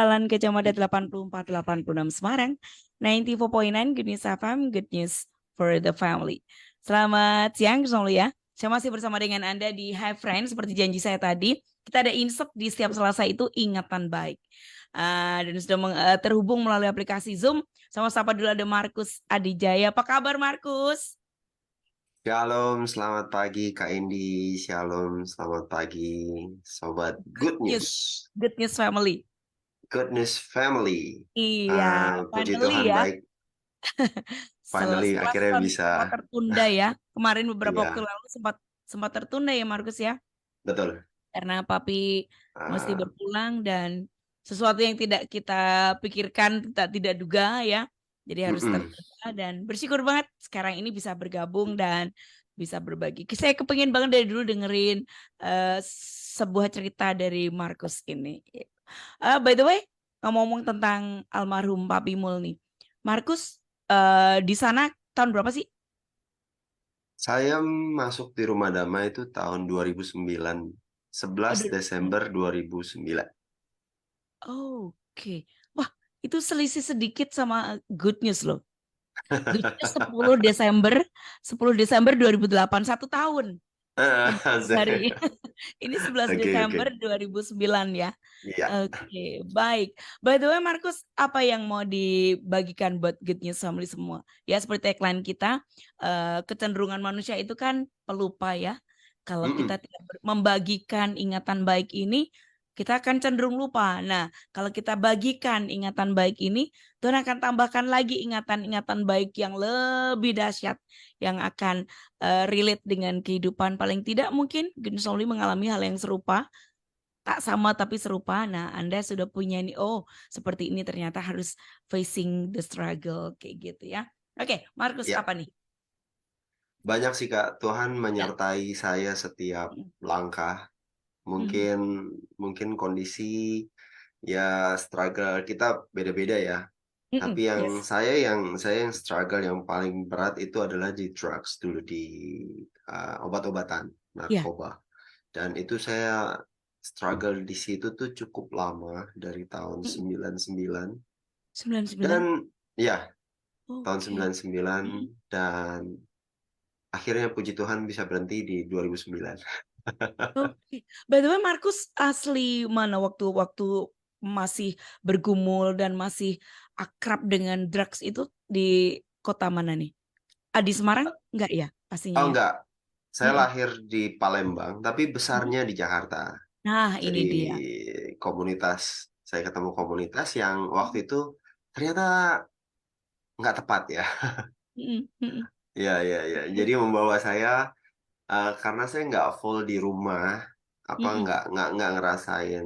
Jalan Gajah Mada 8486 Semarang, 94.9 Good News FM, Good News for the Family. Selamat siang semua ya. Saya masih bersama dengan Anda di Hi Friends seperti janji saya tadi. Kita ada insert di setiap Selasa itu ingatan baik. Dan sudah terhubung melalui aplikasi Zoom. Sama sapa dulu ada Markus Adijaya. Apa kabar Markus? Shalom, selamat pagi Kak Indi. Shalom, selamat pagi Sobat Good News. Good News Family. Good News Family. Iya, Puji finally Tuhan ya. baik. Finally akhirnya bisa. Sempat tertunda ya. Kemarin beberapa waktu Iya, lalu sempat tertunda ya Markus ya. betul. Karena papi mesti Ah, berpulang dan sesuatu yang tidak kita pikirkan, tidak duga ya. Jadi harus mm-mm. tertunda dan bersyukur banget sekarang ini bisa bergabung dan bisa berbagi. Saya kepengin banget dari dulu dengerin sebuah cerita dari Markus ini. By the way, ngomong-ngomong tentang almarhum Papi Mul nih. Markus di sana tahun berapa sih? Saya masuk di Rumah Damai itu tahun 2009. 11 Aduh. Desember 2009. Oke. Wah, itu selisih sedikit sama Good News loh. Good News 10 Desember 2008, 1 tahun. Lebih dari ini 11 Oke, Desember oke. 2009 ya. Iya. Oke, baik. By the way, Markus, apa yang mau dibagikan buat Good News Family semua? Ya, seperti tagline kita, kecenderungan manusia itu kan pelupa ya. Kalau kita Mm-mm. tidak membagikan ingatan baik ini, kita akan cenderung lupa. Nah, kalau kita bagikan ingatan baik ini, Tuhan akan tambahkan lagi ingatan-ingatan baik yang lebih dahsyat, yang akan relate dengan kehidupan. Paling tidak mungkin Good News Family mengalami hal yang serupa, tak sama tapi serupa. Nah, Anda sudah punya nih, oh seperti ini ternyata harus facing the struggle kayak gitu ya. Oke, Markus Ya, apa nih? banyak sih Kak. Tuhan Ya. menyertai saya setiap Mm, langkah. mm, Mungkin kondisi ya struggle kita beda-beda ya. Tapi yes. saya yang struggle yang paling berat itu adalah di drugs dulu, di obat-obatan Ya, narkoba. Dan itu saya struggle di situ tuh cukup lama dari tahun mm, 99 99. dan ya tahun Oke. 99 Mm, dan akhirnya puji Tuhan bisa berhenti di 2009. oke. By the way, Markus asli mana waktu masih bergumul dan masih akrab dengan drugs itu di kota mana nih? Di Semarang enggak ya pastinya Oh ya? enggak, saya Mm-mm. lahir di Palembang, tapi Mm-mm. besarnya di Jakarta. Nah, ini Jadi dia. saya ketemu komunitas yang waktu itu ternyata nggak tepat ya. Mm-mm. Mm-mm. Ya. Jadi membawa saya karena saya nggak full di rumah, apa Mm-mm. nggak ngerasain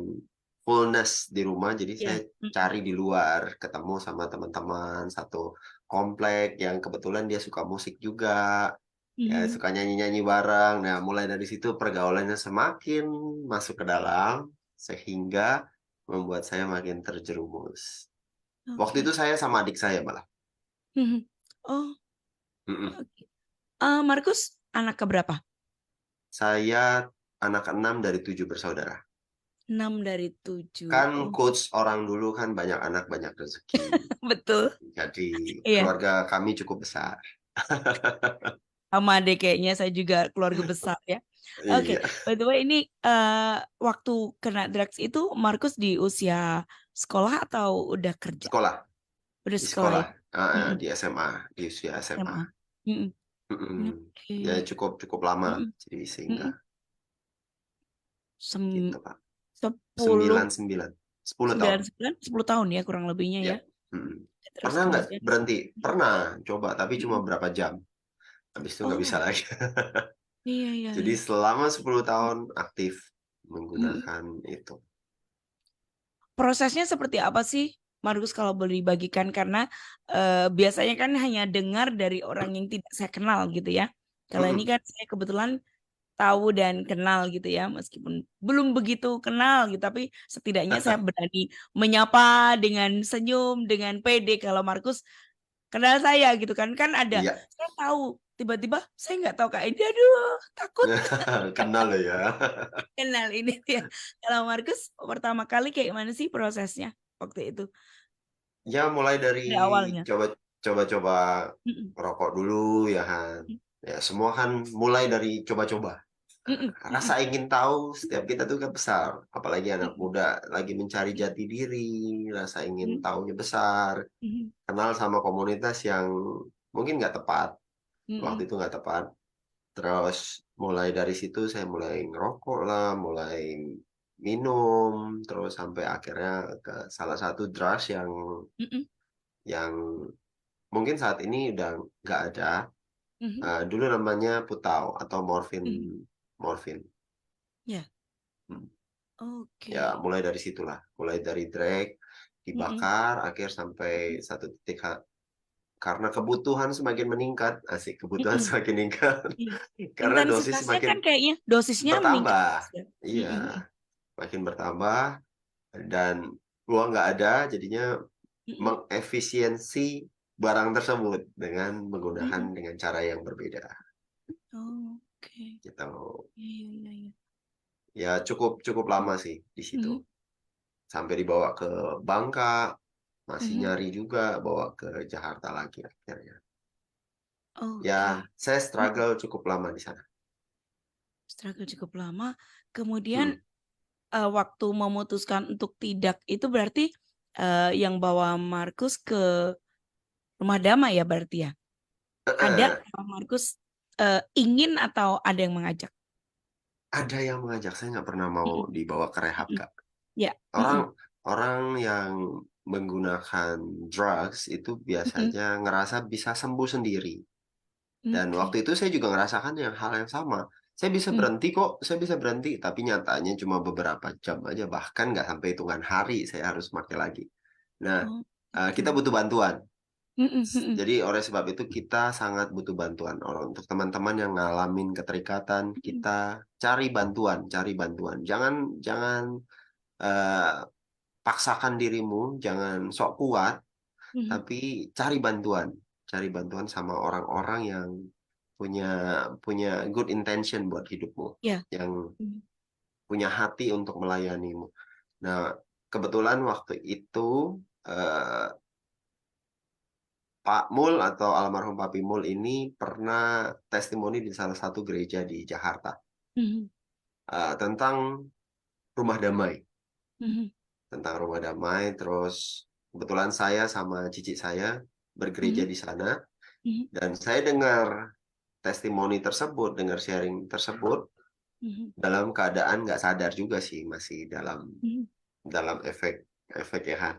fullness di rumah. Jadi saya Ya. Mm-mm. cari di luar, ketemu sama teman-teman satu komplek yang kebetulan dia suka musik juga. Ya, Mhm. suka nyanyi-nyanyi bareng. Nah, mulai dari situ pergaulannya semakin masuk ke dalam, sehingga membuat saya makin terjerumus. Waktu Oke. itu saya sama adik saya malah. Mhm. Oh, Mm-mm. oke. Markus anak keberapa? Saya anak keenam dari 7 bersaudara. 6 dari 7. Kan Oh, quotes orang dulu kan banyak anak banyak rezeki. betul. Jadi Iya. keluarga kami cukup besar. Sama deh kayaknya saya juga keluarga besar ya. Oke, Iya, by the way ini waktu kena drugs itu Markus di usia sekolah atau udah kerja? sekolah Udah di sekolah sekolah, ya? Mm-mm. di SMA, di usia SMA. SMA. Mm-mm. Mm-mm. Ya Oke. cukup lama, Mm-mm. jadi sehingga Mm-mm. gitu Pak. 10, 99, 10 tahun. 9, 10 tahun ya kurang lebihnya Ya. ya. Mm. Terus Pernah nggak kemudian. berhenti? Pernah, coba, tapi cuma Mm-mm. berapa jam. Habis itu nggak bisa Oh, lagi. iya, iya, Jadi iya. selama 10 tahun aktif Mm-mm. menggunakan itu. Prosesnya seperti apa sih, Markus, kalau boleh dibagikan? Karena biasanya kan hanya dengar dari orang yang tidak saya kenal gitu ya. Kalau ini Mm-mm. kan saya kebetulan tahu dan kenal gitu ya, meskipun belum begitu kenal gitu, tapi setidaknya saya berani menyapa dengan senyum, dengan pede kalau Markus kenal saya gitu kan. Kan ada, Iya, saya tahu, tiba-tiba saya nggak tahu Kak Edi, aduh takut. kenal ya. Kenal ini dia. Kalau Markus pertama kali kayak mana sih prosesnya? waktu itu Ya mulai dari pada awalnya? coba-coba Mhm, rokok dulu ya kan. mhm, Ya semua kan mulai dari coba-coba. mhm, mhm, Rasa ingin tahu setiap kita tuh kan besar, apalagi anak mhm, muda lagi mencari mhm, jati diri, rasa ingin mhm, tahunya besar, mhm, kenal sama komunitas yang mungkin nggak tepat, mhm, waktu itu nggak tepat. Terus mulai dari situ saya mulai ngerokok lah, mulai minum, terus sampai akhirnya ke salah satu drugs mhm, yang mungkin saat ini udah nggak ada. mhm, Dulu namanya putau atau mhm. morfin. Ya, Hmm. oke. Ya mulai dari situlah, mulai dari drag, Mhm, dibakar, akhir sampai mhm, satu titik karena kebutuhan semakin meningkat, asik kebutuhan mhm, semakin meningkat, iya. karena dosis Intensitasnya semakin kan kayaknya dosisnya meningkat bertambah. Mas, ya? Iya, Mhm, mhm, makin bertambah dan uang nggak ada, jadinya mhm, mengefisiensi barang tersebut dengan menggunakan mhm. dengan cara yang berbeda. Oke. Gitu. Iya, iya, iya. Ya cukup cukup lama sih di situ. Mhm, Sampai dibawa ke Bangka, masih mhm. nyari juga, bawa ke Jakarta lagi akhirnya. Ya, Oke. saya Mhm. struggle cukup lama di sana. Struggle cukup lama, kemudian, Mhm. waktu memutuskan untuk tidak itu berarti, yang bawa Markus ke rumah damai ya berarti ya? Ada Heeh, atau Markus, ingin atau ada yang mengajak? ada yang mengajak, saya nggak pernah mau Mhm, dibawa ke rehab, mhm. Kak. Ya, Orang mhm, orang yang menggunakan drugs itu mhm. biasanya ngerasa bisa sembuh sendiri. Dan Oke. waktu itu saya juga ngerasakan hal yang sama. Saya bisa Mmm, berhenti kok, saya bisa berhenti, tapi nyatanya cuma beberapa jam aja, bahkan nggak sampai hitungan hari saya harus pakai lagi. Nah, oh kita gitu. butuh bantuan. Mhm, mhm, Jadi oleh sebab itu kita sangat butuh bantuan. Untuk teman-teman yang ngalamin keterikatan, mhm, kita cari bantuan, cari bantuan. Jangan jangan, eee, paksakan dirimu, jangan sok kuat, mhm. tapi cari bantuan. Cari bantuan sama orang-orang yang punya punya good intention buat hidupmu, Iya, yang mhm, punya hati untuk melayanimu. Nah, kebetulan waktu itu, eee, Pak Mul atau almarhum Papi Mul ini pernah testimoni di salah satu gereja di Jakarta, mhm, tentang rumah damai mhm, rumah damai, terus kebetulan saya sama cici saya bergereja mhm, di sana, mhm, dan saya dengar testimoni tersebut, dengar sharing tersebut mhm, dalam keadaan nggak sadar juga sih, masih dalam mhm. dalam efek efek ya kan,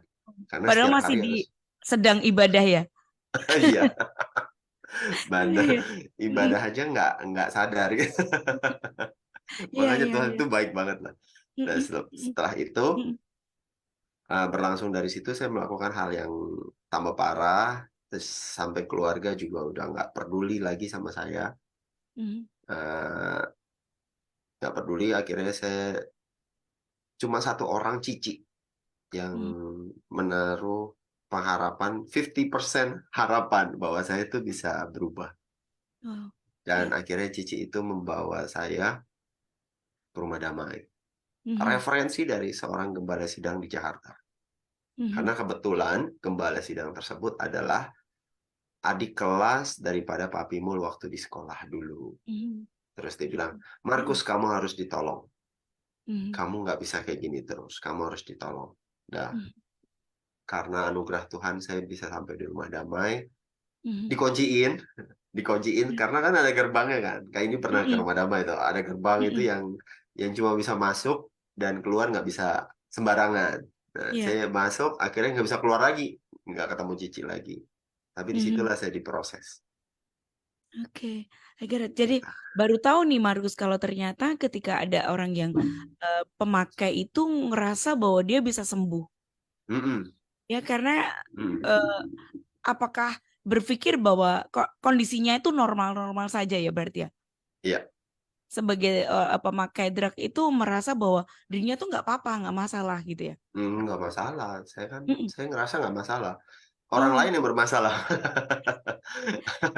karena Padahal setiap masih hari di harus sedang ibadah ya? iya, Iya, ibadah iya. Mhm. ibadah aja nggak sadar gitu. Iya, Makanya iya, Tuhan iya. itu baik banget lah. Nah, Mhm, mhm, setelah itu, mhm, berlangsung dari situ saya melakukan hal yang tambah parah, terus sampai keluarga juga udah nggak peduli lagi sama saya, mhm, eee, nggak peduli akhirnya saya cuma satu orang cici yang mhm. menaruh pengharapan 50% harapan bahwa saya itu bisa berubah, Wow, dan iya. akhirnya cici itu membawa saya ke rumah damai. Mhm, Referensi dari seorang gembala sidang di Jakarta. mhm, Karena kebetulan gembala sidang tersebut adalah adik kelas daripada Papimul waktu di sekolah dulu. mhm, Terus dia bilang, mhm, "Markus, mhm, kamu harus ditolong. mhm, Kamu nggak bisa kayak gini terus. Kamu harus ditolong." Nah, mhm, karena anugerah Tuhan saya bisa sampai di rumah damai, mhm. dikunciin, dikunciin Iya. karena kan ada gerbangnya kan. Kayak ini pernah ke Mhm, rumah damai tuh, ada gerbang itu mhm. yang cuma bisa masuk dan keluar nggak bisa sembarangan. Nah, Iya. saya masuk akhirnya nggak bisa keluar lagi, nggak ketemu Cici lagi. Tapi Mhm. disitulah saya diproses. Oke, I get it. Jadi baru tahu nih Markus kalau ternyata ketika ada orang yang, pemakai itu ngerasa bahwa dia bisa sembuh. Mhm, Ya karena, eee, mhm. apakah berpikir bahwa kondisinya itu normal-normal saja ya berarti ya? Iya, Sebagai, pemakai drug itu merasa bahwa dirinya tuh nggak apa-apa, nggak masalah gitu ya? nggak masalah. Mhm. Saya ngerasa nggak masalah. Orang Oh, lain yang bermasalah.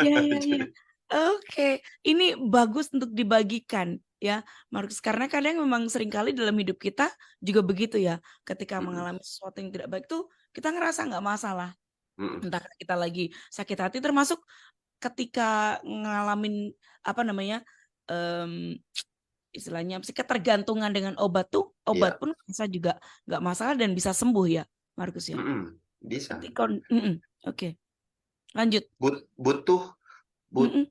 iya, iya, iya. Jadi Oke, ini bagus untuk dibagikan. ya, Markus. Karena kadang memang seringkali dalam hidup kita juga begitu ya. Ketika Mhm, mengalami sesuatu yang tidak baik tuh kita ngerasa nggak masalah. mhm. Entah kita lagi sakit hati, termasuk ketika ngalamin apa namanya, mmm, istilahnya apa sih, ketergantungan dengan obat tuh, obat Iya, pun bisa juga nggak masalah dan bisa sembuh ya, Markus ya? mhm, bisa. Oke, lanjut. Butuh Mhm,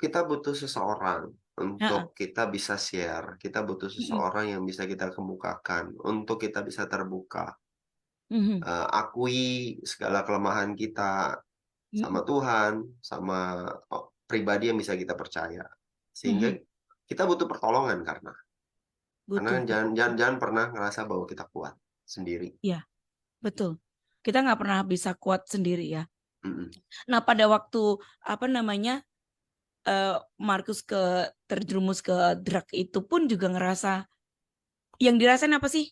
kita butuh seseorang untuk heeh, kita bisa share, kita butuh mhm, seseorang yang bisa kita kemukakan, untuk kita bisa terbuka, mhm, akui segala kelemahan kita sama mhm, Tuhan, sama pribadi yang bisa kita percaya. Sehingga mhm, kita butuh pertolongan karena butuh, kan betul, jangan jangan jangan pernah ngerasa bahwa kita kuat sendiri. iya, betul. Kita nggak pernah bisa kuat sendiri ya. Mhm. Nah, pada waktu apa namanya, Markus terjerumus ke drug itu pun juga ngerasa yang dirasain apa sih?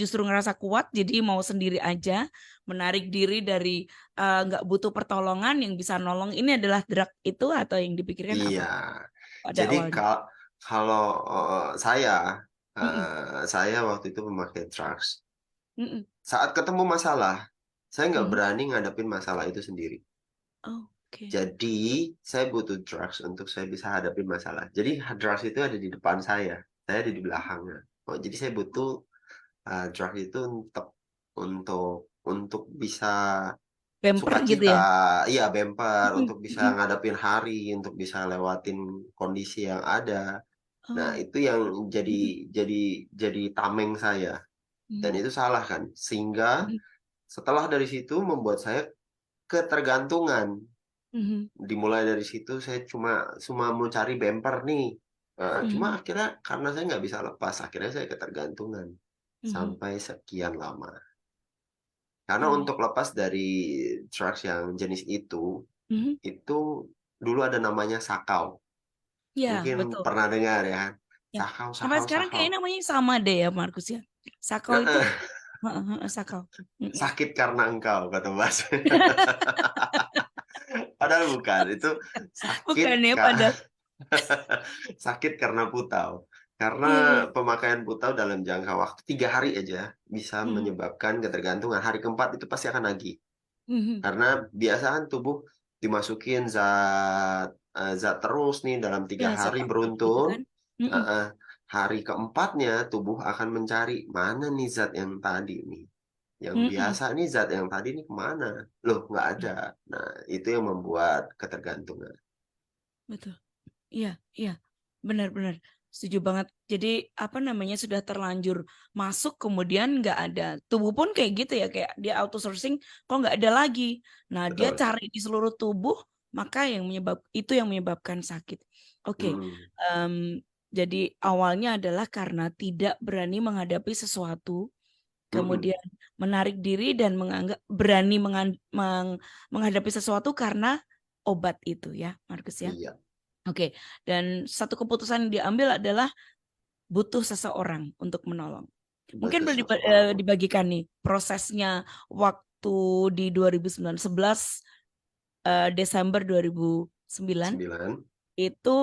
Justru ngerasa kuat, jadi mau sendiri aja, menarik diri dari, nggak butuh pertolongan, yang bisa nolong ini adalah drug itu atau yang dipikirkan Iya. apa pada Jadi awalnya? kalau, Mhm, saya waktu itu memakai drugs. mhm, Saat ketemu masalah, saya nggak mhm. berani ngadepin masalah itu sendiri. Oke. Jadi, saya butuh drugs untuk saya bisa hadapin masalah. Jadi drugs itu ada di depan saya ada di belakangnya. Oh, jadi saya butuh, drugs itu untuk bisa Bemper gitu sukacita, ya? iya bemper, Mhm, untuk bisa mhm. ngadepin hari, untuk bisa lewatin kondisi yang ada. Nah, Oh, itu yang jadi mhm, jadi jadi tameng saya, dan mhm, itu salah kan. Sehingga mhm, setelah dari situ membuat saya ketergantungan. mhm, Dimulai dari situ saya cuma cuma mau cari bemper nih, cuma mhm, akhirnya karena saya nggak bisa lepas, akhirnya saya ketergantungan mhm. sampai sekian lama. Karena Oh, untuk lepas dari drugs yang jenis mhm. itu dulu ada namanya sakau. Iya, Mungkin betul. pernah dengar ya kan? Ya, Sakau sampai sakau sekarang sakau. kayaknya namanya sama deh ya, Markus ya? Sakau itu Heeh, heeh heeh, sakau. Mhm. "Sakit karena engkau," kata bahasanya. Padahal bukan, itu sakit Bukan ya ka padahal sakit karena putau. iya iya. Karena pemakaian putau dalam jangka waktu 3 hari aja bisa Mhm, menyebabkan ketergantungan. Hari keempat itu pasti akan nagih. mhm. Karena biasa kan tubuh dimasukin zat terus nih dalam Iya, 3 zat hari aktif gitu kan? beruntun, Mhm, heeh. Hari keempatnya tubuh akan mencari, "Mana nih zat yang tadi nih? Yang mhm. biasa nih zat yang tadi nih kemana? Loh nggak Iya, ada." Nah, itu yang membuat ketergantungan. betul. Iya iya, benar benar, setuju banget. Jadi, apa namanya, sudah terlanjur masuk kemudian nggak ada. Tubuh pun kayak gitu ya, kayak dia auto sourcing, kok nggak ada lagi. Nah, dia Betul, cari di seluruh tubuh, maka itu yang menyebabkan sakit. Oke, mhm, jadi awalnya adalah karena tidak berani menghadapi sesuatu, mhm, kemudian menarik diri dan berani menghadapi sesuatu karena obat itu ya, Markus ya? iya. Oke, dan satu keputusan yang diambil adalah butuh seseorang untuk menolong. Mungkin Butuh boleh seseorang. dibagikan nih prosesnya waktu di 2011, Desember 2009 9. itu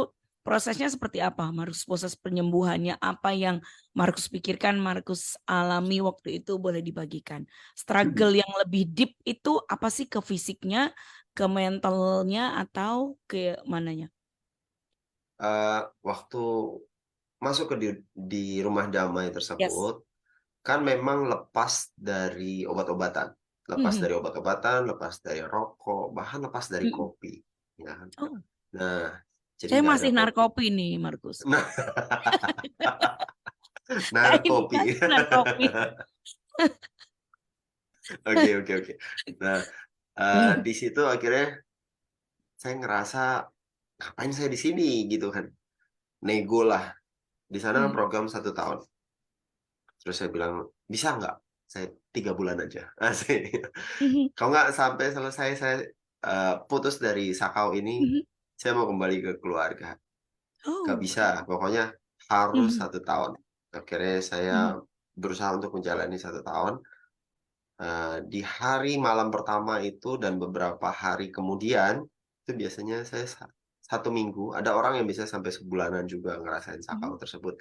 prosesnya seperti apa, Markus? Proses penyembuhannya apa yang Markus pikirkan, Markus alami waktu itu boleh dibagikan. Mhm. Struggle yang lebih deep itu apa sih, ke fisiknya, ke mentalnya, atau ke mananya? Waktu masuk di rumah damai Yes. tersebut, kan memang lepas dari obat-obatan. Lepas Mhm, dari obat-obatan, lepas dari rokok, bahkan lepas dari mhm. kopi, ya kan. Oh. Nah, jadi Saya nggak ada masih kopi. narkopi nih, Markus. Nah, Saya ini narkopi. masih narkopi. Oke oke oke. Nah, di situ akhirnya saya ngerasa, "Ngapain saya di sini?" Gitu kan. Nego lah. Di sana kan Mhm, program 1 tahun. Terus saya bilang, "Bisa nggak saya 3 bulan aja?" Asik. mhm, Kalau nggak sampai selesai saya, putus dari sakau ini, mhm. saya mau kembali ke keluarga. Nggak Oh, bisa, pokoknya harus mhm, 1 tahun. Akhirnya saya mhm, berusaha untuk menjalani 1 tahun, di hari malam pertama itu dan beberapa hari kemudian, itu biasanya 1 minggu, ada orang yang bisa sampai sebulanan juga ngerasain sakau tersebut.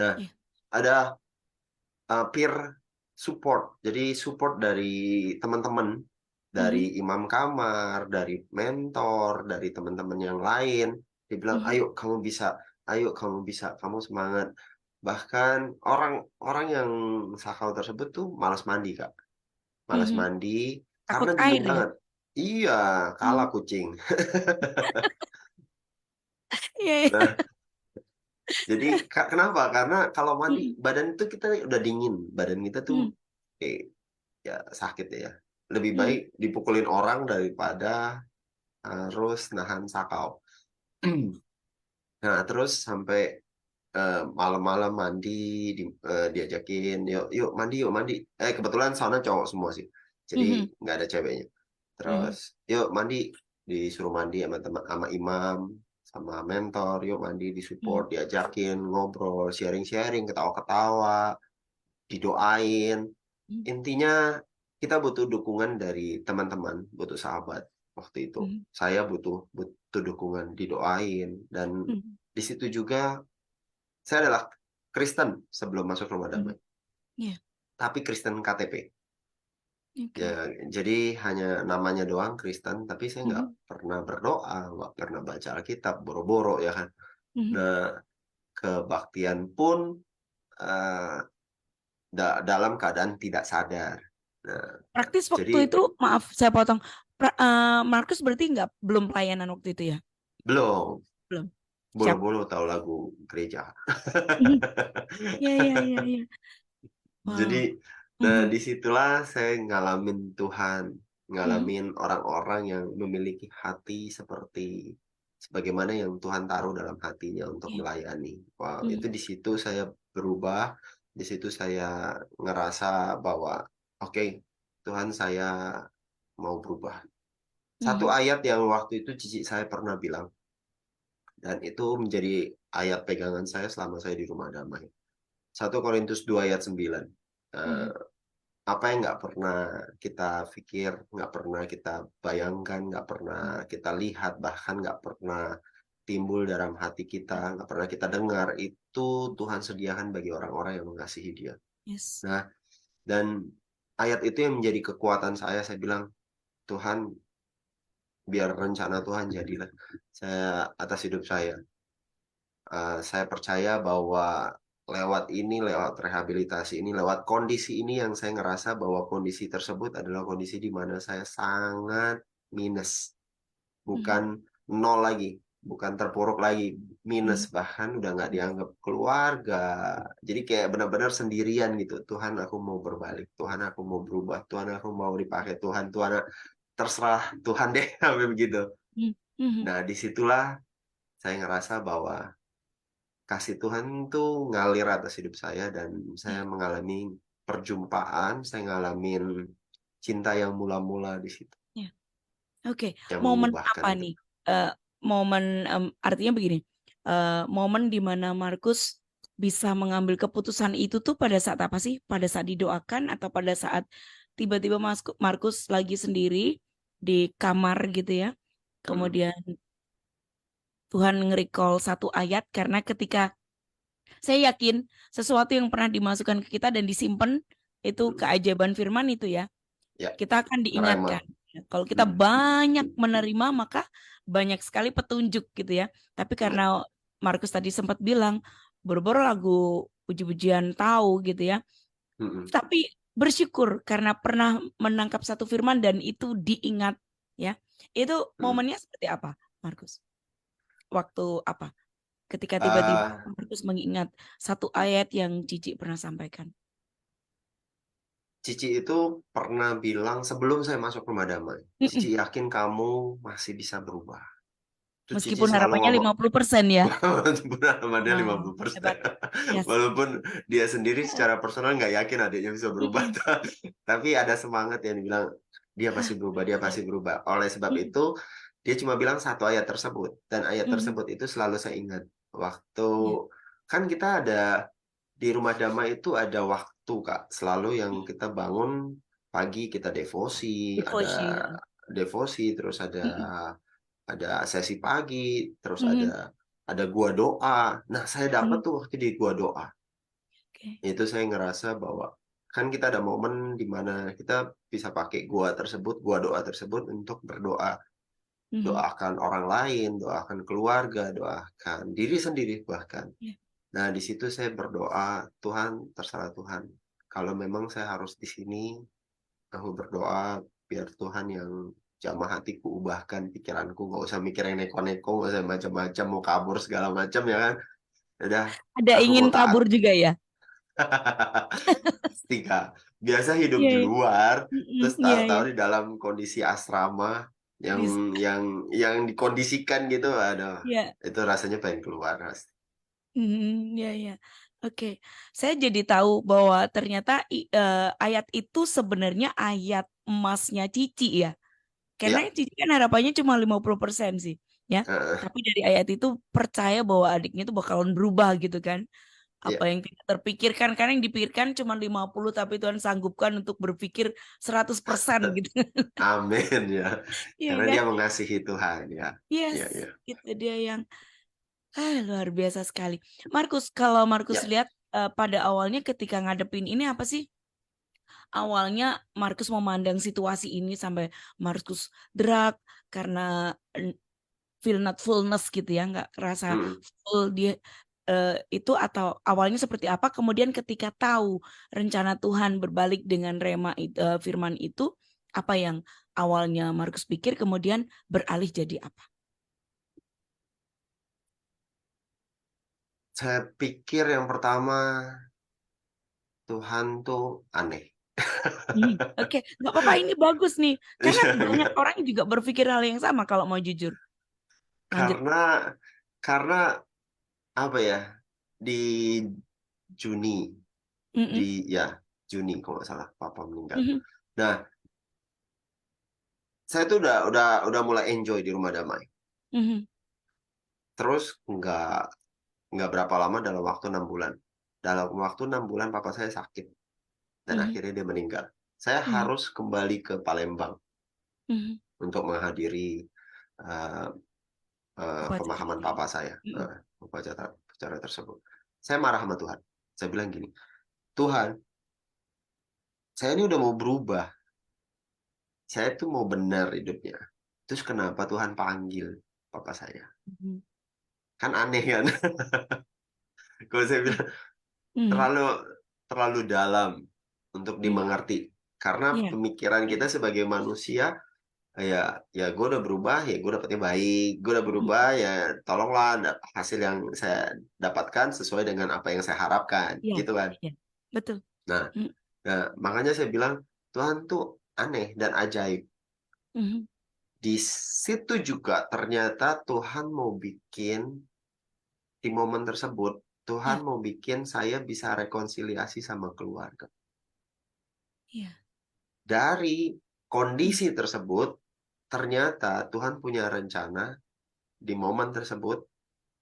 Nah, Iya. ada peer support. Jadi support dari teman-teman, Mhm. dari imam kamar, dari mentor, dari teman-teman yang lain. Dia bilang, Mhm. "Ayo kamu bisa, ayo kamu bisa, kamu semangat." Bahkan orang-orang yang sakau tersebut tuh malas mandi, Kak. Malas Mhm. mandi Takut karena air dingin ya? banget. Iya, kalah Mhm. kucing. Iya, iya. Nah, jadi kenapa? Karena kalau mandi Mhm. badan itu kita udah dingin, badan kita tuh Mhm. ya sakit ya. Lebih Mhm. baik dipukulin orang daripada harus nahan sakau. Nah, terus sampai malam-malam mandi diajakin, "Yuk yuk mandi yuk mandi." Kebetulan sauna cowok semua sih, jadi Mhm. nggak ada ceweknya. Mhm. Terus, "Yuk mandi," disuruh mandi sama teman sama imam, sama mentor, "Yuk mandi," Mhm. disupport, diajakin ngobrol, sharing-sharing, ketawa-ketawa, didoain. Mhm. Intinya kita butuh dukungan dari teman-teman, butuh sahabat waktu itu. Mhm. Saya butuh dukungan, didoain, dan Mhm. di situ juga saya adalah Kristen sebelum masuk Rumah Mhm. Damai, Iya. tapi Kristen KTP. Oke. Ya, jadi hanya namanya doang Kristen, tapi saya nggak Mhm. pernah berdoa, nggak pernah baca Alkitab, boro-boro ya kan. Mhm. Nah, kebaktian pun eee, dalam keadaan tidak sadar. Nah, Praktis jadi waktu itu, maaf saya potong, Markus berarti belum pelayanan waktu itu ya? belum, Belum? Siap. boro-boro tahu lagu gereja. Mhm. Iya, iya, iya, iya. Wow. Jadi, nah Mhm. disitulah saya ngalamin Tuhan, Mhm. ngalamin orang-orang yang memiliki hati seperti sebagaimana yang Tuhan taruh dalam hatinya untuk Iya. melayani. Wow, Mhm. itu di situ saya berubah, di situ saya ngerasa bahwa, "Oke, Tuhan saya mau berubah." Satu Mhm. ayat yang waktu itu cici saya pernah bilang, dan itu menjadi ayat pegangan saya selama saya di Rumah Damai. 1 Korintus 2 ayat 9. Mhm. eee Apa yang nggak pernah kita pikir, nggak pernah kita bayangkan, nggak pernah Mhm. kita lihat, bahkan nggak pernah timbul dalam hati kita, nggak pernah kita dengar, itu Tuhan sediakan bagi orang-orang yang mengasihi Dia. Yes. Nah, dan ayat itu yang menjadi kekuatan saya bilang, "Tuhan, biar rencana Tuhan jadilah atas hidup saya." Saya percaya bahwa lewat rehabilitasi ini, lewat kondisi ini yang saya ngerasa bahwa kondisi tersebut adalah kondisi di mana saya sangat minus, Mhm. bukan nol lagi, bukan terpuruk lagi, minus, Mhm. bahkan udah nggak dianggap keluarga. Jadi kayak benar-benar sendirian gitu, "Tuhan aku mau berbalik, Tuhan aku mau berubah, Tuhan aku mau dipakai Tuhan, terserah Tuhan deh," sampai begitu. Mhm. Mhm. Nah, disitulah saya ngerasa bahwa kasih Tuhan tuh ngalir atas hidup saya dan saya Iya. mengalami perjumpaan, saya ngalamin cinta yang mula-mula di situ, Iya. Oke, yang momen mengubahkan apa itu. nih, eee, momen, artinya begini, momen di mana Markus bisa mengambil keputusan itu tuh pada saat apa sih? Pada saat didoakan atau pada saat tiba-tiba Markus lagi sendiri di kamar gitu ya, Mhm, kemudian Tuhan nge-recall satu ayat karena ketika saya yakin sesuatu yang pernah dimasukkan ke kita dan disimpan itu mhm, keajaiban firman itu ya, ya, kita akan rema, diingatkan. Kalau kita mhm, banyak menerima, maka banyak sekali petunjuk gitu ya. Tapi ya, karena Markus tadi sempat bilang, boro-boro lagu puji-pujian tahu gitu ya. mhm, Tapi bersyukur karena pernah menangkap satu firman dan itu diingat ya. Itu mhm. momennya seperti apa, Markus? Waktu apa? Ketika tiba-tiba Eee, Markus mengingat satu ayat yang Cici pernah sampaikan. Cici itu pernah bilang sebelum saya masuk Rumah Damai, Mhm. "Cici yakin kamu masih bisa berubah." Itu Cici Meskipun selalu harapannya ngomong. 50% ya. Benar, dia Wow, 50%. hebat. Yes. Walaupun dia sendiri Heeh. secara personal nggak yakin adiknya bisa berubah, Mhm. tapi ada semangat yang dibilang, "Dia pasti berubah, dia Iya. pasti berubah." Oleh sebab Mhm. itu, dia cuma bilang satu ayat tersebut, dan ayat Mhm. tersebut itu selalu saya ingat. Waktu Iya. kan kita ada di Rumah Damai itu ada waktu, Kak, selalu yang Mhm. kita bangun pagi, kita devosi, Devosi, ada heeh. devosi, terus ada Mhm. ada sesi pagi, terus Mhm, ada gua doa. Nah, saya dapat mhm, tuh waktu di gua doa. oke. Itu saya ngerasa bahwa kan kita ada momen di mana kita bisa pakai gua doa tersebut untuk berdoa. Mhm, Doakan orang lain, doakan keluarga, doakan diri sendiri bahkan. iya, Nah, di situ saya berdoa, "Tuhan, terserah Tuhan. Kalau memang saya harus di sini, aku berdoa biar Tuhan yang jamah hatiku, ubahkan pikiranku, nggak usah mikir yang neko-neko, nggak usah macam-macam, mau kabur segala macam ya kan. Ya udah, ada aku ingin mau taat." kabur juga ya? Pasti, Kak. Biasa hidup Iya, di iya, luar, mhm, terus iya, iya, tahu-tahu di dalam kondisi asrama dis yang dikondisikan gitu, aduh, iya. itu rasanya pengen keluar, Mas. Iya, iya. Oke, saya jadi tahu bahwa ternyata ayat itu sebenarnya ayat emasnya Cici ya? Karena Iya, Cici kan harapannya cuma 50% sih, ya. heeh, Tapi dari ayat itu percaya bahwa adiknya itu bakalan berubah gitu kan. iya. Apa yang tidak terpikirkan, karena yang dipikirkan cuma 50 tapi Tuhan sanggupkan untuk berpikir 100% gitu. Amin ya. Iya Karena kan? dia mengasihi Tuhan ya. Yes, Iya, iya. itu dia yang luar biasa sekali. Markus, kalau Markus Ya, lihat, pada awalnya ketika ngadepin ini apa sih, awalnya Markus memandang situasi ini sampai Markus drag karena, feel not fullness gitu ya, nggak kerasa mhm. full dia, itu atau awalnya seperti apa? Kemudian ketika tahu rencana Tuhan berbalik dengan firman itu, apa yang awalnya Markus pikir kemudian beralih jadi apa? Saya pikir yang pertama, Tuhan tuh aneh. Oke, nggak apa-apa ini bagus nih, karena Iya, banyak enggak. orang juga berpikir hal yang sama kalau mau jujur. Lanjut. Karena karena apa ya, di Juni Mhm, ya, Juni kalau nggak salah papa meninggal. mhm, Nah, saya tuh udah mulai enjoy di rumah damai. mhm, Terus nggak berapa lama dalam waktu 6 bulan. Dalam waktu 6 bulan papa saya sakit dan mhm, akhirnya dia meninggal. Saya mhm, harus kembali ke Palembang mhm. untuk menghadiri, eee Upacara pemahaman ini. papa saya, Mhm, upacara tersebut. Saya marah sama Tuhan. Saya bilang gini, "Tuhan, saya ini udah mau berubah, saya tuh mau benar hidupnya. Terus kenapa Tuhan panggil papa saya? mhm, Kan aneh kan?" Kalau saya iya, bilang mhm, terlalu terlalu dalam untuk mhm, dimengerti. Karena iya, pemikiran kita sebagai manusia, ya ya gue udah berubah, ya gue dapetnya baik, gue udah berubah, mhm, ya tolonglah hasil yang saya dapatkan sesuai dengan apa yang saya harapkan, iya, gitu kan. iya, betul, Nah mhm, nah makanya saya bilang, Tuhan tuh aneh dan ajaib. mhm, Di situ juga ternyata Tuhan mau bikin di momen tersebut, Tuhan iya, mau bikin saya bisa rekonsiliasi sama keluarga. iya, Dari mhm, kondisi tersebut, ternyata Tuhan punya rencana di momen tersebut,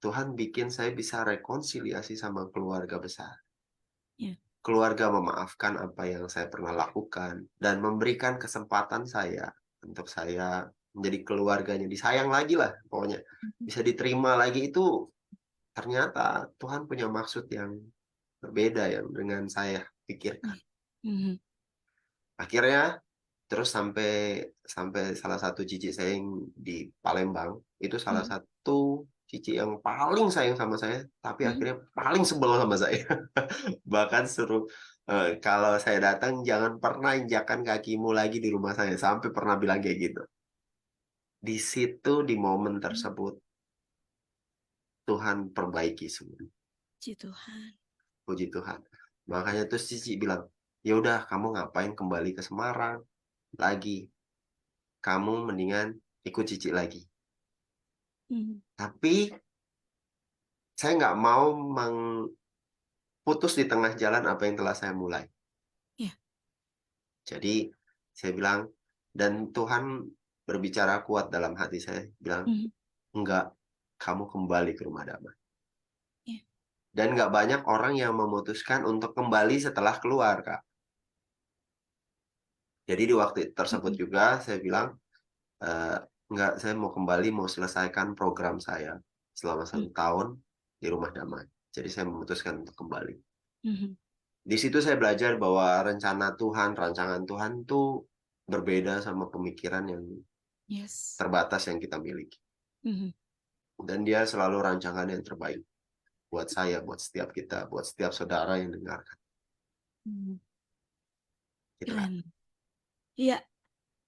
Tuhan bikin saya bisa rekonsiliasi sama keluarga besar. iya, Keluarga memaafkan apa yang saya pernah lakukan dan memberikan kesempatan saya untuk saya menjadi keluarganya, disayang lagi lah pokoknya, mhm, bisa diterima lagi itu ternyata Tuhan punya maksud yang berbeda yang dengan saya pikirkan. iya, mhm, Akhirnya terus sampai sampai salah satu cici saya yang di Palembang, itu salah mhm, satu cici yang paling sayang sama saya, tapi mhm, akhirnya paling sebel sama saya. Bahkan suruh, kalau saya datang, "Jangan pernah injakkan kakimu lagi di rumah saya," sampai pernah bilang kayak gitu. Di situ, di momen mhm, tersebut, Tuhan perbaiki semua, puji Tuhan, puji Tuhan. Makanya terus cici bilang, "Ya udah kamu ngapain kembali ke Semarang lagi? Kamu mendingan ikut cici lagi." mhm, Tapi saya nggak mau putus di tengah jalan apa yang telah saya mulai. iya, Jadi saya bilang dan Tuhan berbicara kuat dalam hati saya, bilang, mhm, "Enggak, kamu kembali ke rumah damai." iya, Dan nggak banyak orang yang memutuskan untuk kembali setelah keluar, Kak. Jadi di waktu tersebut mhm, juga saya bilang, enggak, saya mau kembali, mau selesaikan program saya selama Hmm. 1 tahun di Rumah Damai. Jadi saya memutuskan untuk kembali. Mhm. Di situ saya belajar bahwa rencana Tuhan, rancangan Tuhan tuh berbeda sama pemikiran yang Yes. terbatas yang kita miliki. Mhm. Dan dia selalu rancangan yang terbaik buat saya, buat setiap kita, buat setiap saudara yang dengarkan. Mhm. Gitulah. Keren. Iya,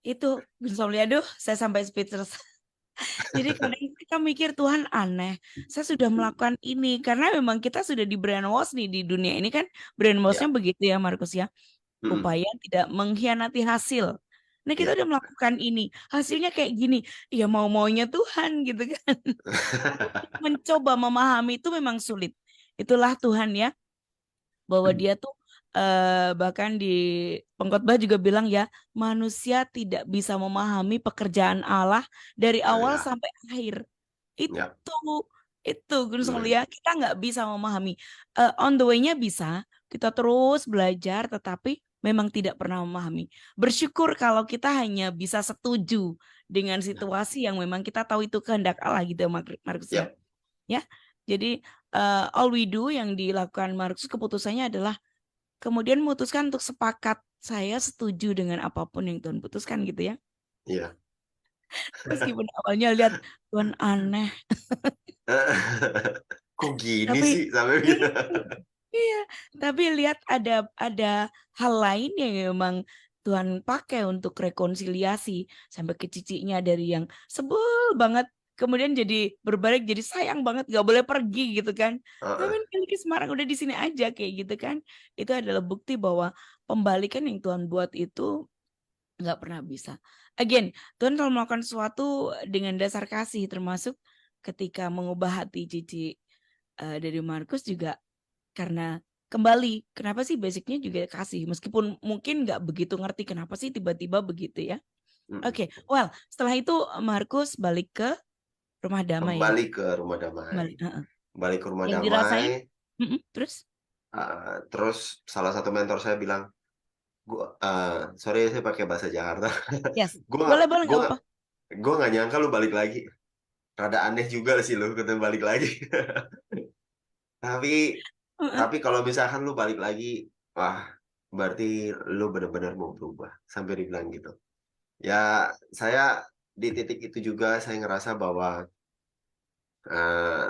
itu Gus Somli, aduh saya sampai speechless. Jadi kadang kita mikir Tuhan aneh, saya sudah melakukan ini karena memang kita sudah di brainwash nih di dunia ini kan, brainwash-nya Ya, begitu ya Markus ya, mm-mm. upaya tidak mengkhianati hasil. Nah kita Ya. udah melakukan ini, hasilnya kayak gini, ya mau-maunya Tuhan gitu kan. Mencoba memahami itu memang sulit. Itulah Tuhan ya, bahwa dia tuh bahkan di pengkhotbah juga bilang ya, manusia tidak bisa memahami pekerjaan Allah dari awal Ya, sampai akhir. ya, Itu Gunung amin. Mulia, kita nggak bisa memahami. On the way-nya bisa, kita terus belajar, tetapi memang tidak pernah memahami. Bersyukur kalau kita hanya bisa setuju dengan situasi yang memang kita tahu itu kehendak Allah gitu ya, Markus ya. Ya, Ya, jadi all we do yang dilakukan Markus keputusannya adalah kemudian memutuskan untuk sepakat, saya setuju dengan apapun yang Tuhan putuskan gitu ya. ya. Meskipun awalnya lihat Tuhan aneh, Kok gini tapi sih sampai iya, gitu. iya, tapi lihat ada hal lain yang memang Tuhan pakai untuk rekonsiliasi sampai ke cicinya dari yang sebel banget kemudian jadi berbalik jadi sayang banget gak boleh pergi gitu kan. Tapi Heeh. miliki Semarang udah di sini aja kayak gitu kan. Itu adalah bukti bahwa pembalikan yang Tuhan buat itu nggak pernah bisa. Again, Tuhan kalau melakukan sesuatu dengan dasar kasih termasuk ketika mengubah hati Cici dari Markus juga karena kembali, kenapa sih basicnya juga kasih, meskipun mungkin nggak begitu ngerti kenapa sih tiba-tiba begitu ya. Mm-mm. Oke, well setelah itu Markus balik ke rumah damai ya. Kembali ke Rumah Damai. Balik, heeh. Kembali ke Rumah Yang Damai. dirasain, terus, Terus salah satu mentor saya bilang, sorry saya pakai bahasa Jakarta. yes, Gue nggak, boleh boleh gue nggak nggak, apa-apa. gue nggak nyangka lu balik lagi. Rada aneh juga sih lu ketemu balik lagi. Tapi Heeh. tapi kalau misalkan lu balik lagi, wah berarti lu benar-benar mau berubah. Sampai dibilang gitu. Ya saya di titik itu juga saya ngerasa bahwa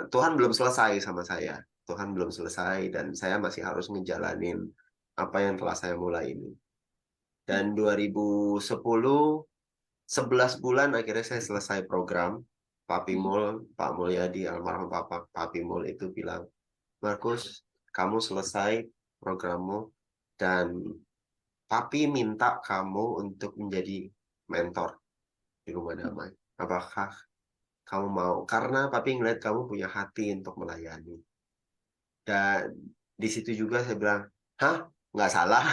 Tuhan belum selesai sama saya. Tuhan belum selesai dan saya masih harus ngejalanin apa yang telah saya mulai ini. Dan 2010, 11 bulan akhirnya saya selesai program. Papi Mul, Pak Mulyadi, almarhum Papi Mul itu bilang, Markus, kamu selesai programmu dan Papi minta kamu untuk menjadi mentor di Rumah Damai. Apakah kamu mau? Karena Papi ngeliat kamu punya hati untuk melayani. Dan di situ juga saya bilang, hah? Nggak salah.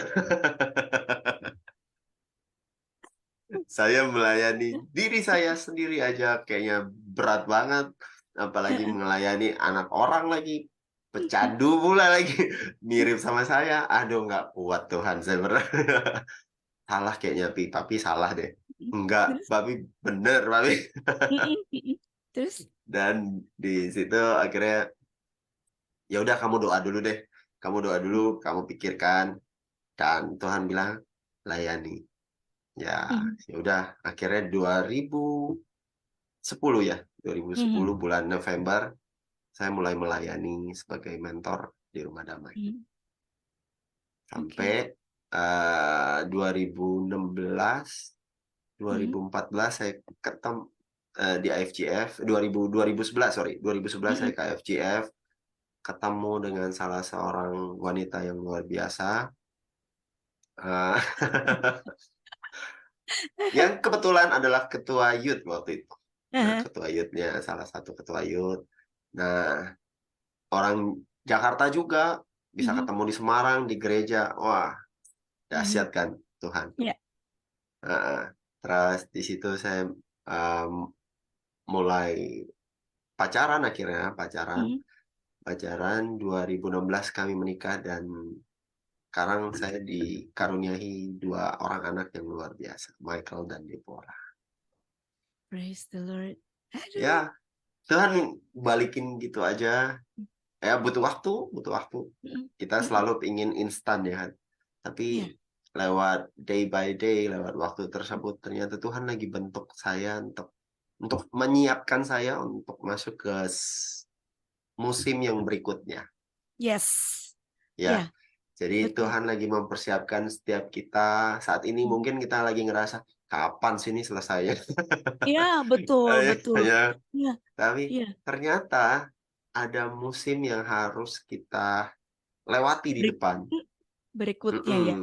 Saya melayani diri saya sendiri aja kayaknya berat banget. Apalagi melayani anak orang lagi. Pecandu pula lagi. Mirip sama saya. Aduh, nggak kuat Tuhan. Saya berat. Salah kayaknya, Papi salah deh. Enggak, Terus, Papi bener, Papi. terus, Dan di situ akhirnya, ya udah kamu doa dulu deh. Kamu doa dulu, kamu pikirkan. Dan Tuhan bilang, layani. Ya, ya udah akhirnya 2010 ya, 2010 bulan November saya mulai melayani sebagai mentor di Rumah Damai. Sampai oke, 2016, 2014 saya ketemu di IFGF, 2011 sorry, 2011 saya ke IFGF ketemu dengan salah seorang wanita yang luar biasa. Eh, yang kebetulan adalah ketua youth waktu itu. Nah, ketua youth-nya, salah satu ketua youth. Nah, orang Jakarta juga bisa ketemu di Semarang, di gereja. Wah, dahsyat kan Tuhan. ya, Nah, terus di situ saya um, mulai pacaran akhirnya, pacaran 2016 kami menikah dan sekarang saya dikaruniai 2 orang anak yang luar biasa, Michael dan Deborah. Praise the Lord. Aduh. Ya, Tuhan balikin gitu aja. Ya butuh waktu. Mm-mm. Kita Mm-mm. selalu ingin instan ya kan. Iya. Tapi lewat day by day, lewat waktu tersebut ternyata Tuhan lagi bentuk saya untuk menyiapkan saya untuk masuk ke musim yang berikutnya. Yes. Ya, Ya, jadi betul. Tuhan lagi mempersiapkan setiap kita. Saat ini Mm. mungkin kita lagi ngerasa kapan sih ini selesainya? Iya, betul, betul. Ya, Iya, tapi iya. ternyata ada musim yang harus kita lewati di Berik- depan. mm, Berikutnya ya.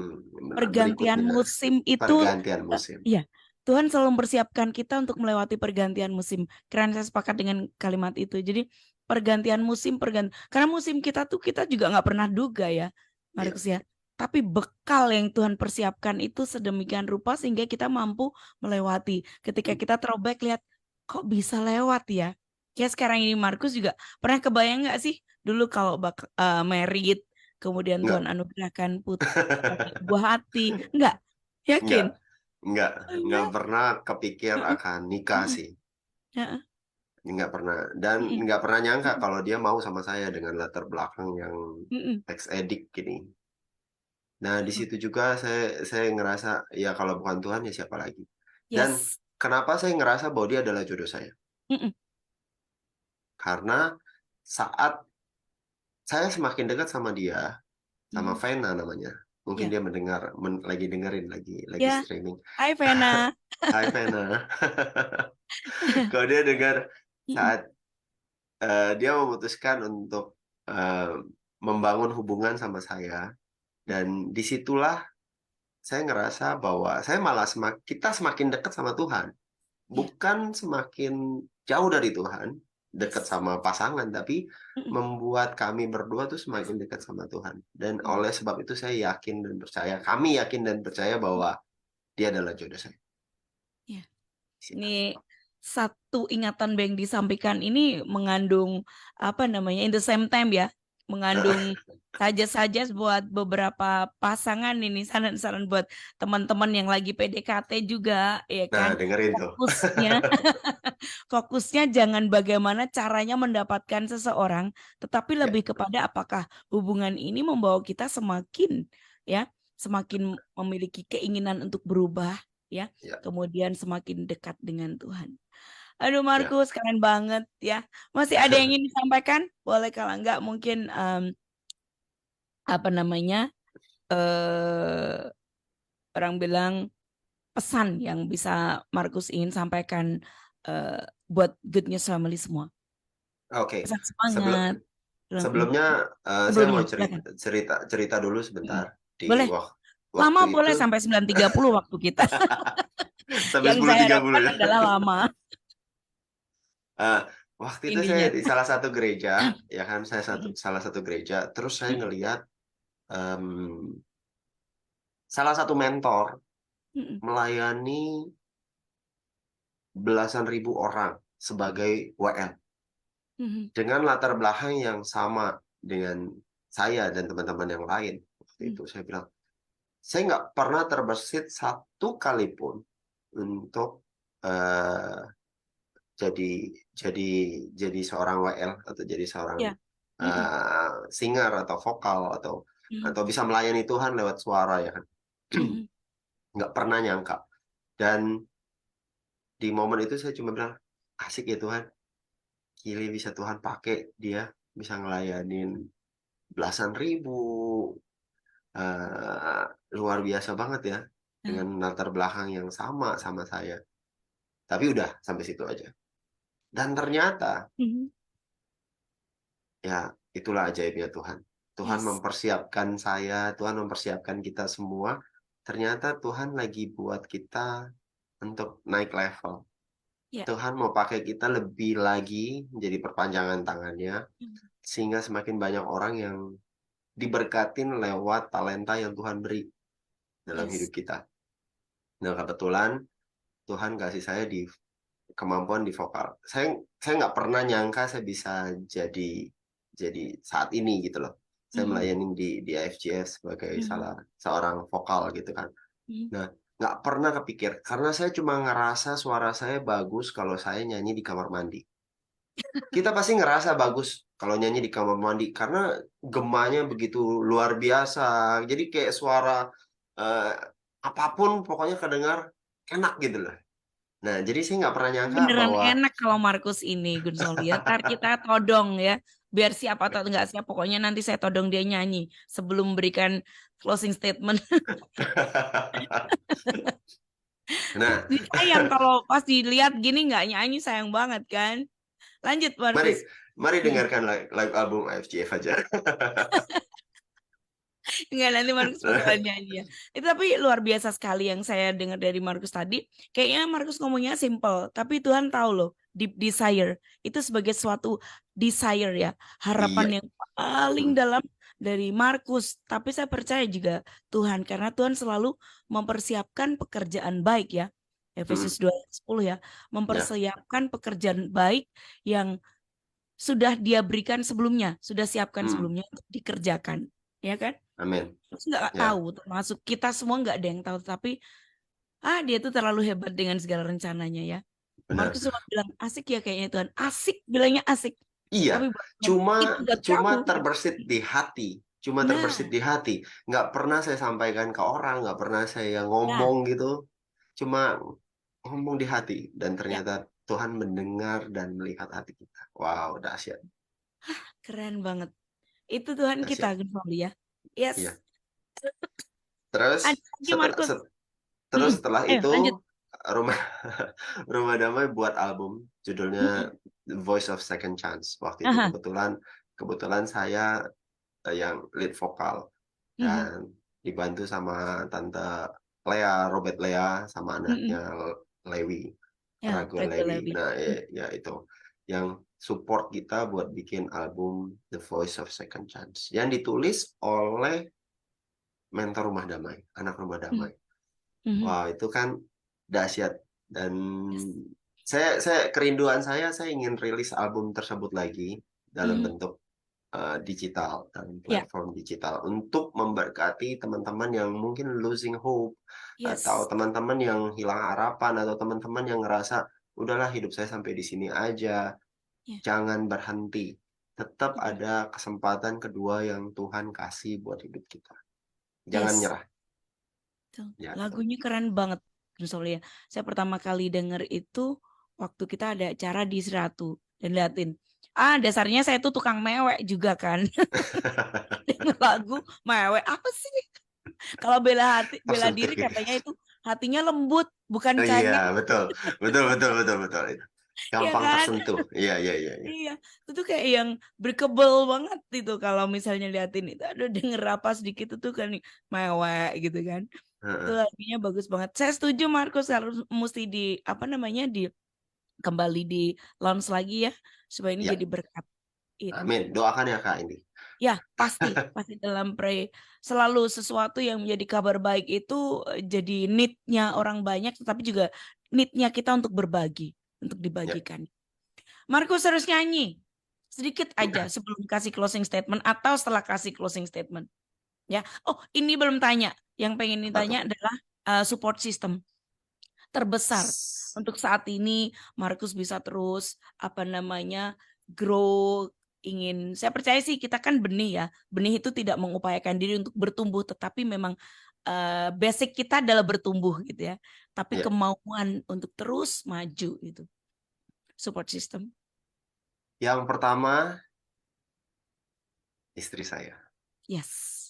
Pergantian Berikutnya musim itu, pergantian musim. ya, Tuhan selalu mempersiapkan kita untuk melewati pergantian musim. Keren, saya sepakat dengan kalimat itu. Jadi pergantian musim, karena musim kita tuh kita juga nggak pernah duga ya, Ya, Markus ya. Tapi bekal yang Tuhan persiapkan itu sedemikian rupa sehingga kita mampu melewati. Ketika kita throwback lihat, kok bisa lewat ya? Kayak sekarang ini Markus juga pernah kebayang nggak sih dulu kalau married, kemudian Tuhan enggak, anugerahkan buah hati, enggak? Yakin? enggak, enggak, Oh, enggak enggak. pernah kepikir Heeh, akan nikah heeh, sih. heeh, Nggak pernah. Dan heeh, nggak pernah nyangka heeh, kalau dia mau sama saya dengan latar belakang yang heeh. ex addict gini. Nah, di Heeh. situ juga saya ngerasa ya kalau bukan Tuhan ya siapa lagi. Dan Yes. kenapa saya ngerasa bahwa dia adalah jodoh saya? Heeh, Karena saat saya semakin dekat sama dia, sama heeh. Vena namanya. Mungkin Ya, dia mendengar, lagi dengerin, lagi ya. streaming. Hai Vena. Hai Vena. Kalau dia dengar Heeh, saat dia memutuskan untuk eh, membangun hubungan sama saya, dan disitulah saya ngerasa bahwa saya malah kita semakin dekat sama Tuhan, ya. bukan semakin jauh dari Tuhan, dekat Yes. sama pasangan, tapi Heeh, membuat kami berdua tuh semakin dekat sama Tuhan. Dan heeh, oleh sebab itu saya yakin dan percaya, kami yakin dan percaya heeh. bahwa dia adalah jodoh saya. Ya. Situ. Ini satu ingatan yang disampaikan ini mengandung apa namanya in the same time ya, mengandung saja buat beberapa pasangan ini, saran-saran buat teman-teman yang lagi PDKT juga ya Nah, kan. dengerin tuh. Fokusnya Fokusnya jangan bagaimana caranya mendapatkan seseorang, tetapi Ya, lebih kepada apakah hubungan ini membawa kita semakin ya, semakin memiliki keinginan untuk berubah ya, ya, kemudian semakin dekat dengan Tuhan. Aduh ya. Markus, keren banget ya. Masih ada yang ingin disampaikan? Boleh, kalau enggak mungkin apa namanya? eh orang bilang pesan yang bisa Markus ingin sampaikan eh, buat Good News Family semua. Oke. Pesan Sebelum semangat. sebelumnya saya Sebelumnya, mau silakan. cerita dulu Mm. sebentar di Boleh. waktu Lama itu boleh sampai 9.30 waktu kita. sampai Yang sepuluh saya tiga puluh harapkan ya. adalah lama Eh, waktu itu saya intinya. di salah satu gereja, ya kan, saya Mm, salah satu gereja, terus saya mm, ngelihat em, salah satu mentor mm, melayani belasan ribu orang sebagai WL mm, dengan latar belakang yang sama dengan saya dan teman-teman yang lain. Waktu mm. itu saya bilang, saya nggak pernah terbersit satu kali pun untuk eh, jadi jadi jadi seorang WL atau jadi seorang Ya. Mm, singer atau vokal mm, atau bisa melayani Tuhan lewat suara ya kan. mm, Nggak pernah nyangka. Dan di momen itu saya cuma bilang, asik ya Tuhan, gila bisa Tuhan pakai dia bisa ngelayanin belasan ribu. eh, Luar biasa banget ya, mm, dengan latar belakang yang sama sama saya. Tapi udah sampai situ aja. Dan ternyata mm. ya, itulah ajaibnya Tuhan. Tuhan Yes. mempersiapkan saya, Tuhan mempersiapkan kita semua. Ternyata Tuhan lagi buat kita untuk naik level. Ya. Tuhan mau pakai kita lebih lagi menjadi perpanjangan tangannya, Mm. sehingga semakin banyak orang yang diberkatin lewat talenta yang Tuhan beri dalam hidup Yes. kita. Nah, kebetulan Tuhan kasih saya di kemampuan di vokal. Saya nggak pernah nyangka saya bisa jadi saat ini gitu loh. Saya Mm, melayani di AFGS sebagai mm, seorang vokal gitu kan. mm, Nah, nggak pernah kepikir. Karena saya cuma ngerasa suara saya bagus kalau saya nyanyi di kamar mandi. Kita pasti ngerasa bagus kalau nyanyi di kamar mandi karena gemanya begitu luar biasa. Jadi kayak suara eh, apapun pokoknya kedengar enak gitu loh. Nah, jadi saya nggak pernah nyangka Beneran bahwa enak kalau Markus ini, Gun Soli ya. Ntar kita todong ya. Biar siap atau enggak siap, pokoknya nanti saya todong dia nyanyi sebelum berikan closing statement. nah, Sayang kalau pas dilihat gini nggak nyanyi, sayang banget kan. Lanjut, mari Markus. mari Hmm. dengarkan live album AFGF aja. Enggak, nanti Markus bakalan nyanyi ya. Itu tapi luar biasa sekali yang saya dengar dari Markus tadi. Kayaknya Markus ngomongnya simple, tapi Tuhan tahu loh, deep desire itu sebagai suatu desire ya, harapan Iya. yang paling dalam dari Markus. Tapi saya percaya juga Tuhan, karena Tuhan selalu mempersiapkan pekerjaan baik ya. Efesus Mm, 2:10 ya, ya, mempersiapkan pekerjaan baik yang sudah dia berikan sebelumnya, sudah siapkan mm, sebelumnya untuk dikerjakan, ya kan? amin. Terus nggak tahu, Ya, termasuk kita semua nggak ada yang tahu, tapi dia tuh terlalu hebat dengan segala rencananya ya. benar. Markus cuma bilang asik ya kayaknya Tuhan, asik bilangnya asik, Iya, tapi buat Tuhan, cuma itu buat cuma kamu gitu. terbersit di hati, cuma terbersit Nah, di hati. Nggak pernah saya sampaikan ke orang, nggak pernah saya ya, ngomong gitu, cuma ngomong di hati. Dan ya, ternyata Tuhan mendengar dan melihat hati kita. Wow, dahsyat, keren banget. Itu Tuhan kita, dahsyat. Gun Fauzi ya. Yes. Iya. Terus Ada lagi setelah Markus. terus Mm-mm. setelah Ayo itu lanjut. rumah Rumah Damai buat album Mm-mm. judulnya The Voice of Second Chance. Waktu itu Aha. kebetulan saya yang lead vokal Mhm. dan dibantu sama tante Lea, Robert Lea sama Mm-mm. anaknya Lewi, Ya, Raguel Rachel Lewi. Levi. Nah, Mm. ya itu yang support kita buat bikin album The Voice of Second Chance yang ditulis oleh mentor Rumah Damai, anak Rumah Mm. Damai. Mhm. Wah, itu kan dahsyat dan Yes. saya kerinduan saya ingin rilis album tersebut lagi dalam Mhm. bentuk digital dan Ya, platform digital untuk memberkati teman-teman yang mungkin losing hope atau yes. teman-teman yang hilang harapan atau teman-teman yang ngerasa udahlah hidup saya sampai di sini aja, Ya. jangan berhenti. Tetap Mm-mm. ada kesempatan kedua yang Tuhan kasih buat hidup kita. Jangan Yes. nyerah. Tuh, Ya, itu. lagunya keren banget, Gun Solia. Saya pertama kali denger itu waktu kita ada acara di Seratu dan liatin. Dasarnya saya tuh tukang mewek juga kan. Denger lagu mewek apa sih? Kalau bela Tersentuh diri gitu. katanya itu hatinya lembut, bukan Oh, iya, cengeng, betul. Betul, betul, betul, betul. Itu. ya Gampang kan? tersentuh. Iya, iya, iya, iya. Iya, itu tuh kayak yang berkebel banget itu kalau misalnya liatin itu. Aduh, denger apa sedikit itu kan mewek gitu kan. Itu Heeh. lagunya bagus banget. Saya setuju Markus harus mesti di apa namanya di kembali di launch lagi ya supaya ini Ya, jadi berkat itu. amin. Doakan ya Kak ini. Ya, pasti pasti dalam pray selalu sesuatu yang menjadi kabar baik itu jadi need-nya orang banyak tetapi juga need-nya kita untuk berbagi, untuk Ya. dibagikan. Markus harus nyanyi sedikit aja sebelum kasih closing statement atau setelah kasih closing statement. Ya. Oh, ini belum tanya. Yang pengen Apa ditanya tuh? adalah support system terbesar untuk saat ini Markus bisa terus apa namanya grow ingin saya percaya sih kita kan benih ya benih itu tidak mengupayakan diri untuk bertumbuh tetapi memang basic kita adalah bertumbuh gitu ya tapi Ya. kemauan untuk terus maju itu support system. Yang pertama, istri saya. Yes.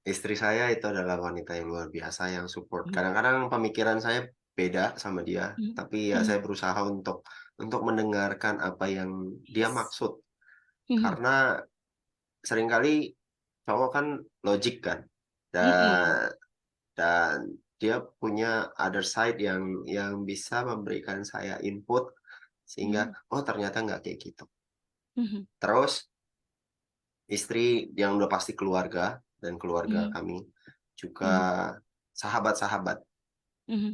Istri saya itu adalah wanita yang luar biasa yang support. Mhm. Kadang-kadang pemikiran saya beda sama dia, Mhm. tapi ya Mhm. saya berusaha untuk mendengarkan apa yang dia Yes. maksud. Mhm. Karena seringkali cowok kan logik kan. Mhm. Dan dan dia punya other side yang bisa memberikan saya input sehingga Mhm. oh ternyata nggak kayak gitu. Mhm. Terus istri yang udah pasti keluarga dan keluarga Mhm. kami juga Mhm. sahabat-sahabat, Mhm.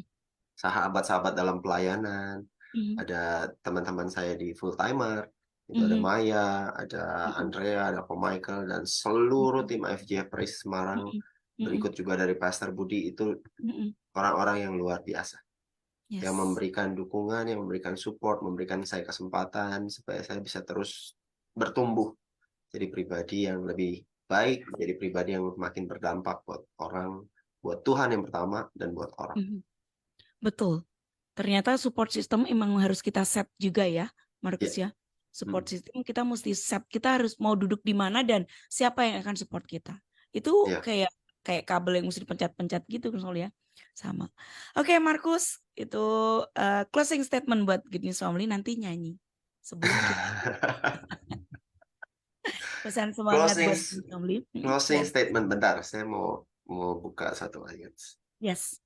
sahabat-sahabat dalam pelayanan. Mhm. Ada teman-teman saya di full timer, itu ada Mhm. Maya, ada Mhm. Andrea, ada Ko Michael dan seluruh Mhm. tim FJ Praise Semarang Mhm. berikut juga dari Pastor Budi, itu orang-orang yang luar biasa. Yes. Yang memberikan dukungan, yang memberikan support, memberikan saya kesempatan supaya saya bisa terus bertumbuh jadi pribadi yang lebih baik, jadi pribadi yang makin berdampak buat orang, buat Tuhan yang pertama, dan buat orang. Betul. Ternyata support system emang harus kita set juga ya, Markus ya. Support system kita mesti set. Kita harus mau duduk di mana dan siapa yang akan support kita. Itu kayak kabel yang mesti dipencet-pencet gitu soalnya. Sama. Oke, Markus, itu closing statement buat Good News Family, nanti nyanyi sebelum kita pesan semangat buat Good News Family. Closing statement, bentar, saya mau buka satu ayat. Yes.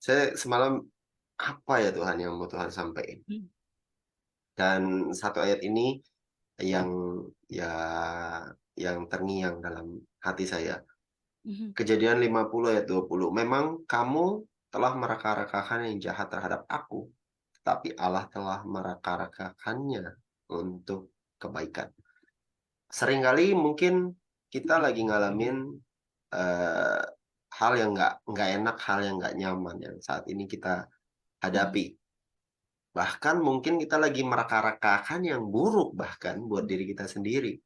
Saya semalam, apa ya Tuhan yang mau Tuhan sampaikan? Dan satu ayat ini yang terngiang dalam hati saya. Kejadian 50 ayat 20. Memang kamu telah meraka-rakakan yang jahat terhadap aku, tetapi Allah telah meraka-rakakannya untuk kebaikan. Seringkali mungkin kita lagi ngalamin hal yang nggak enak, hal yang nggak nyaman yang saat ini kita hadapi. Bahkan mungkin kita lagi meraka-rakakan yang buruk bahkan buat diri kita sendiri.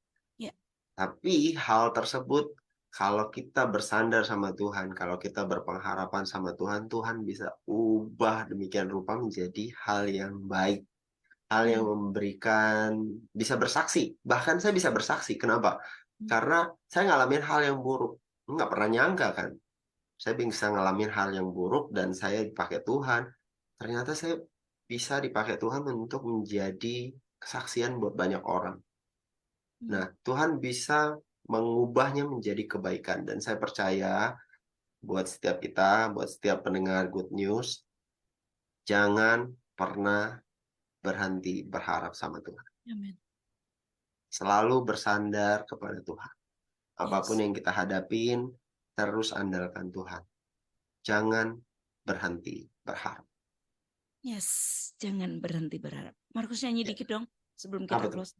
Tapi hal tersebut, kalau kita bersandar sama Tuhan, kalau kita berpengharapan sama Tuhan, Tuhan bisa ubah demikian rupa menjadi hal yang baik. Hal yang memberikan, bisa bersaksi. Bahkan saya bisa bersaksi. Kenapa? Karena saya ngalamin hal yang buruk. Nggak pernah nyangka kan. Saya bisa ngalamin hal yang buruk dan saya dipakai Tuhan. Ternyata saya bisa dipakai Tuhan untuk menjadi kesaksian buat banyak orang. Nah, Tuhan bisa mengubahnya menjadi kebaikan. Dan saya percaya buat setiap kita, buat setiap pendengar Good News, jangan pernah berhenti berharap sama Tuhan. Amen. Selalu bersandar kepada Tuhan. Apapun yang kita hadapin, terus andalkan Tuhan. Jangan berhenti berharap. Yes, jangan berhenti berharap. Markus nyanyi dikit dong sebelum kita close.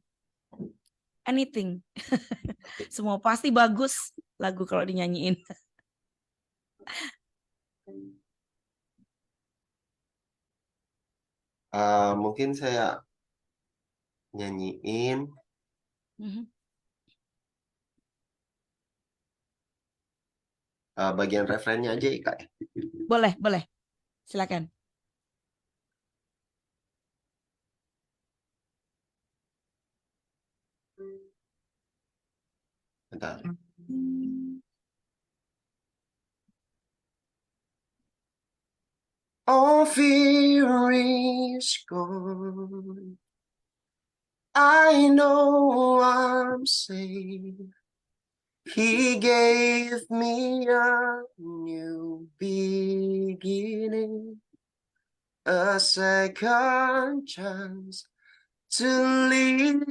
Anything. Semua pasti bagus lagu kalau dinyanyiin. Mungkin saya nyanyiin bagian referennya aja, Kak. Boleh. Silakan. Bentar. All fear is gone. I know I'm safe. He gave me a new beginning, a second chance to live.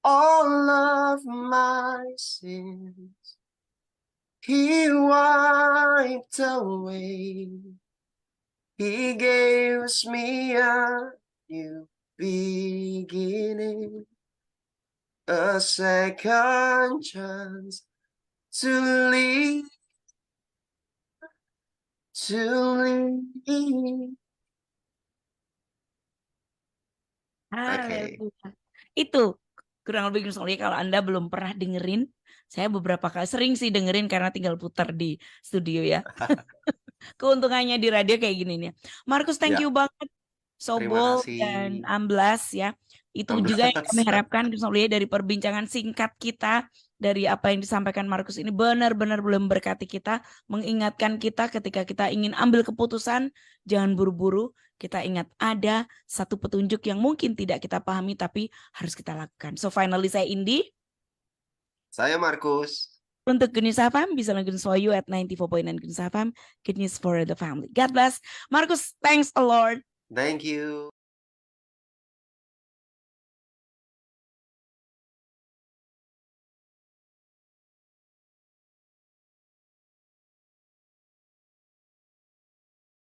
All of my sins He wiped away. He gives me a new beginning, a second chance to live, Haleluya. Itu kurang lebih soalnya kalau Anda belum pernah dengerin, saya beberapa kali sering sih dengerin karena tinggal putar di studio ya. Keuntungannya di radio kayak gini nih. Markus, thank you banget. Sobol dan Amblas ya. Itu juga yang kami harapkan dari perbincangan singkat kita, dari apa yang disampaikan Markus ini benar-benar belum berkati kita, mengingatkan kita ketika kita ingin ambil keputusan, jangan buru-buru. Kita ingat ada satu petunjuk yang mungkin tidak kita pahami tapi harus kita lakukan. So finally saya Indi. Saya Markus. Untuk Good News FM, bisa nonton for you at 94.9 Good News FM, Good News for the family. God bless. Markus, thanks a lot. Thank you.